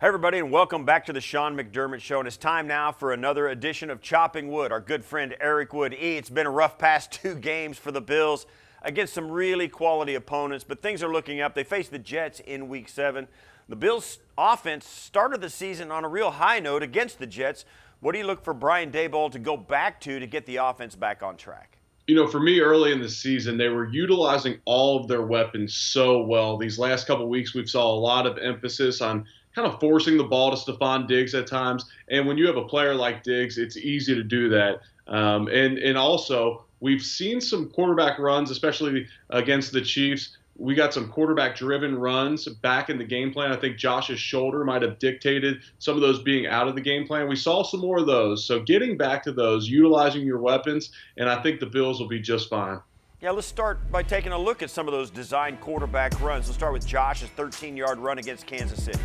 Hey everybody, and welcome back to the Sean McDermott Show. And it's time now for another edition of Chopping Wood. Our good friend Eric Wood. It's been a rough past 2 games for the Bills against some really quality opponents, but things are looking up. They face the Jets in Week 7. The Bills' offense started the season on a real high note against the Jets. What do you look for Brian Daboll to go back to get the offense back on track? You know, for me, early in the season, they were utilizing all of their weapons so well. These last couple of weeks, we've saw a lot of emphasis on kind of forcing the ball to Stephon Diggs at times. And when you have a player like Diggs, it's easy to do that. And also, we've seen some quarterback runs, especially against the Chiefs. We got some quarterback-driven runs back in the game plan. I think Josh's shoulder might have dictated some of those being out of the game plan. We saw some more of those. So getting back to those, utilizing your weapons, and I think the Bills will be just fine. Yeah, let's start by taking a look at some of those designed quarterback runs. Let's start with Josh's 13-yard run against Kansas City.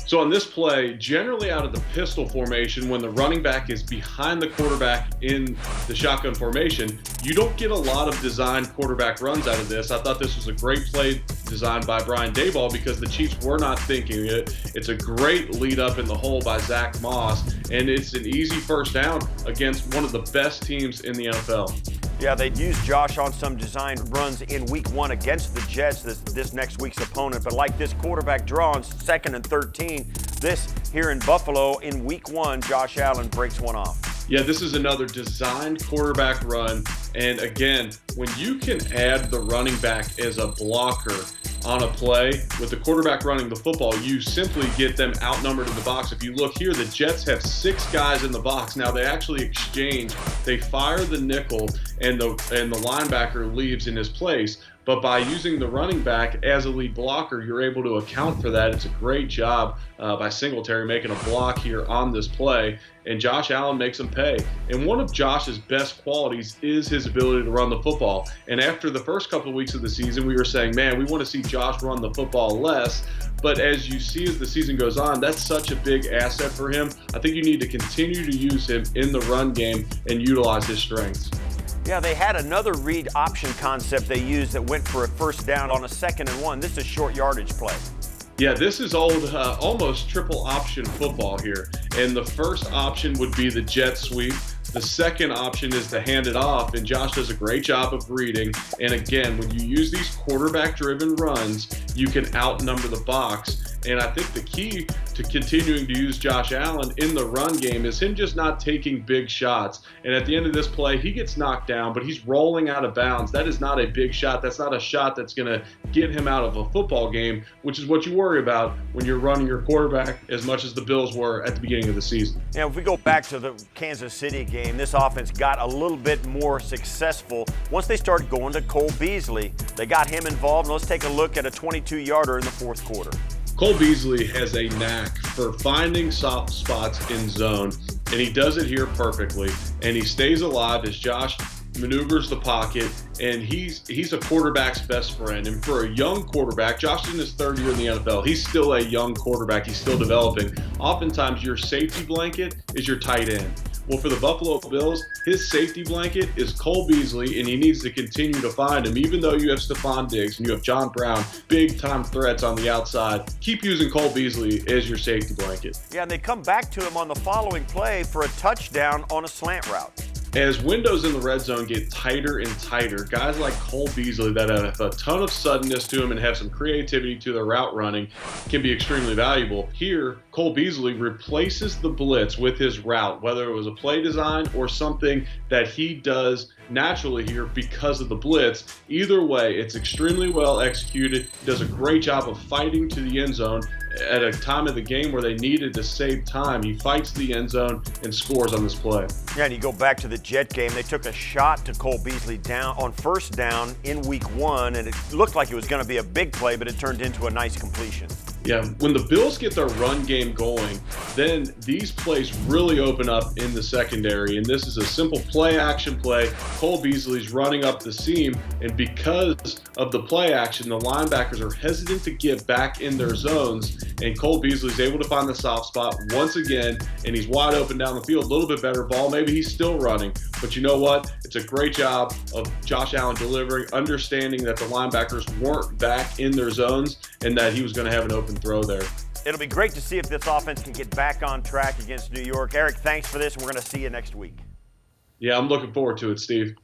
So on this play, generally out of the pistol formation, when the running back is behind the quarterback in the shotgun formation, you don't get a lot of designed quarterback runs out of this. I thought this was a great play designed by Brian Daboll because the Chiefs were not thinking it. It's a great lead up in the hole by Zach Moss, and it's an easy first down against one of the best teams in the NFL. Yeah, they'd used Josh on some designed runs in Week 1 against the Jets, this next week's opponent. But like this quarterback draw on 2nd and 13, this here in Buffalo in Week 1, Josh Allen breaks one off. Yeah, this is another designed quarterback run. And again, when you can add the running back as a blocker on a play with the quarterback running the football, you simply get them outnumbered in the box. If you look here, the Jets have 6 guys in the box. Now they actually exchange. They fire the nickel and the linebacker leaves in his place. But by using the running back as a lead blocker, you're able to account for that. It's a great job by Singletary making a block here on this play, and Josh Allen makes him pay. And one of Josh's best qualities is his ability to run the football. And after the first couple of weeks of the season, we were saying, man, we want to see Josh run the football less. But as you see as the season goes on, that's such a big asset for him. I think you need to continue to use him in the run game and utilize his strengths. Yeah, they had another read option concept they used that went for a first down on a 2nd and 1. This is a short yardage play. Yeah, this is almost triple option football here. And the first option would be the jet sweep. The second option is to hand it off, and Josh does a great job of reading. And again, when you use these quarterback-driven runs, you can outnumber the box. And I think the key to continuing to use Josh Allen in the run game is him just not taking big shots. And at the end of this play, he gets knocked down, but he's rolling out of bounds. That is not a big shot. That's not a shot that's going to get him out of a football game, which is what you worry about when you're running your quarterback as much as the Bills were at the beginning of the season. Yeah, if we go back to the Kansas City game, this offense got a little bit more successful once they started going to Cole Beasley. They got him involved. Let's take a look at a 22-yarder in the 4th quarter. Cole Beasley has a knack for finding soft spots in zone, and he does it here perfectly. And he stays alive as Josh maneuvers the pocket, and he's a quarterback's best friend. And for a young quarterback, Josh is in his 3rd year in the NFL. He's still a young quarterback. He's still developing. Oftentimes, your safety blanket is your tight end. Well, for the Buffalo Bills, his safety blanket is Cole Beasley, and he needs to continue to find him. Even though you have Stephon Diggs and you have John Brown, big-time threats on the outside, keep using Cole Beasley as your safety blanket. Yeah, and they come back to him on the following play for a touchdown on a slant route. As windows in the red zone get tighter and tighter, guys like Cole Beasley that have a ton of suddenness to them and have some creativity to their route running can be extremely valuable. Here, Cole Beasley replaces the blitz with his route, whether it was a play design or something that he does naturally here because of the blitz. Either way, it's extremely well executed. He does a great job of fighting to the end zone at a time of the game where they needed to save time. He fights the end zone and scores on this play. Yeah, and you go back to the Jet game, they took a shot to Cole Beasley down on first down in Week 1, and it looked like it was going to be a big play, but it turned into a nice completion. Yeah, when the Bills get their run game going, then these plays really open up in the secondary. And this is a simple play action play. Cole Beasley's running up the seam, and because of the play action, the linebackers are hesitant to get back in their zones. And Cole Beasley's able to find the soft spot once again, and he's wide open down the field. A little bit better ball. Maybe he's still running. But you know what? It's a great job of Josh Allen delivering, understanding that the linebackers weren't back in their zones and that he was going to have an open throw there. It'll be great to see if this offense can get back on track against New York. Eric, thanks for this, and we're going to see you next week. Yeah, I'm looking forward to it, Steve.